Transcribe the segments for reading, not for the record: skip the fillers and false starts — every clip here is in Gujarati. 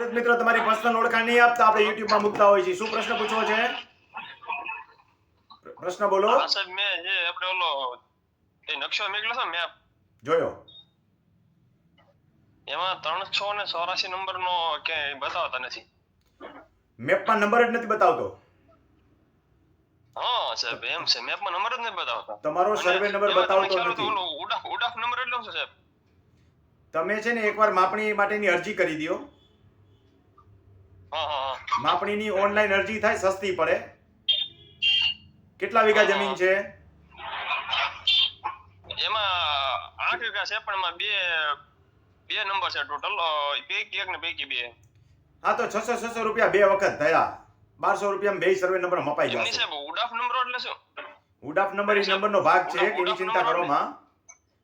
ખેડૂત મિત્રો તમારી પર્સનલ ઓળખાણ નહીં આપતા આપણે YouTube માં મૂકતા હોય છે. શું પ્રશ્ન પૂછવો છે? પ્રશ્ન બોલો. હા સાહેબ, મેં જે આપણે ઓલો એ નકશો મેકલો છે મેપ જોયો. એમાં 384 નંબરનો ક્યાંય બતાવતા નથી. મેપમાં નંબર જ નથી બતાવતો. હા સાહેબ, એમ છે, મેપમાં નંબર જ નથી બતાવતા. તમારો સર્વે નંબર બતાવતો નથી. ઓલો ઉડાફ નંબર એટલો છે સાહેબ. તમે છે ને એકવાર માપણી માટેની અરજી કરી દો. હા. માપણીની ઓનલાઈન અરજી થાય, સસ્તી પડે. કેટલા વીઘા જમીન છે? એમાં 8 વીઘા છે, પણ એમાં બે નંબર છે ટોટલ, પૈકી એક ને પૈકી બે. હા તો 600 રૂપિયા બે વખત થયા. 1200 રૂપિયામાં બે સર્વે નંબર મપાઈ એમની જશે. સાહેબ ઉડાફ નંબર એટલે શું? ઉડાફ નંબર એ નંબરનો ભાગ છે, એની ચિંતા કરો માં.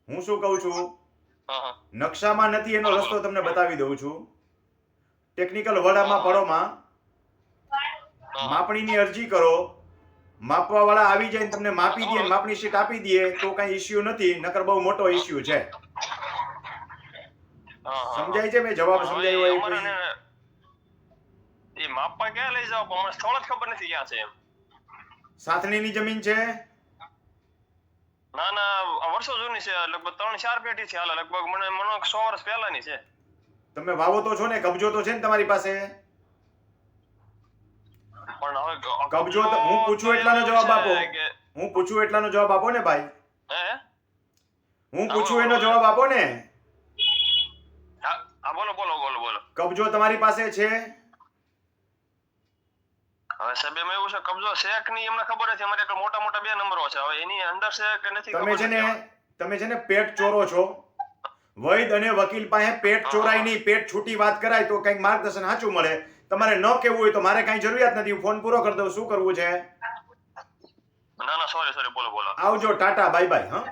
હું શું કહું છું, હા. નકશામાં નથી એનો રસ્તો તમને બતાવી દઉં છું. ટેકનિકલ વર્ડમાં પડો માં. માપણીની અરજી કરો, માપવા વાળા આવી જાય તમને માપી દે, માપણી શીટ આપી દે તો કઈ ઇશ્યુ નથી, નકર બહુ મોટો ઇશ્યુ છે. સમજાય છે? મેં જવાબ સમજાયો હોય? એ માપવા ક્યાં લઈ જાવ, પણ સ્થળ જ ખબર નથી ક્યાં છે એમ. સાથણીની જમીન છે? ના વર્ષો જૂની છે, લગભગ 3-4 પેઢી છે, હાલે લગભગ મને 100 વર્ષ પહેલાની છે. તમે વાવો તો છો ને, કબજો તો છે ને તમારી પાસે? પણ હવે કબજો તો હું પૂછું એટલાનો જવાબ આપો. હું પૂછું એટલાનો જવાબ આપો ને ભાઈ. હે? હું પૂછું એનો જવાબ આપો ને. હા બોલો. કબજો તમારી પાસે છે? હવે સાહેબ એમાં એવું છે, કબજો છે કે નહીં એમને ખબર નથી. અમારે મોટા બે નંબરો છે, હવે એની અંદર છે કે નથી તમે છે ને પેટ ચોરો છો. વૈદ અને વકીલ પાસે પેટ ચોરાય નહીં, પેટ છૂટી વાત કરાય તો કંઈક માર્ગદર્શન સાચું મળે. તમારે ન કેવું હોય તો મારે કઈ જરૂરિયાત નથી, હું ફોન પૂરો કરી દઉં. શું કરવું છે? ના સોરી બોલો. આવજો, ટાટા, બાય બાય. હા.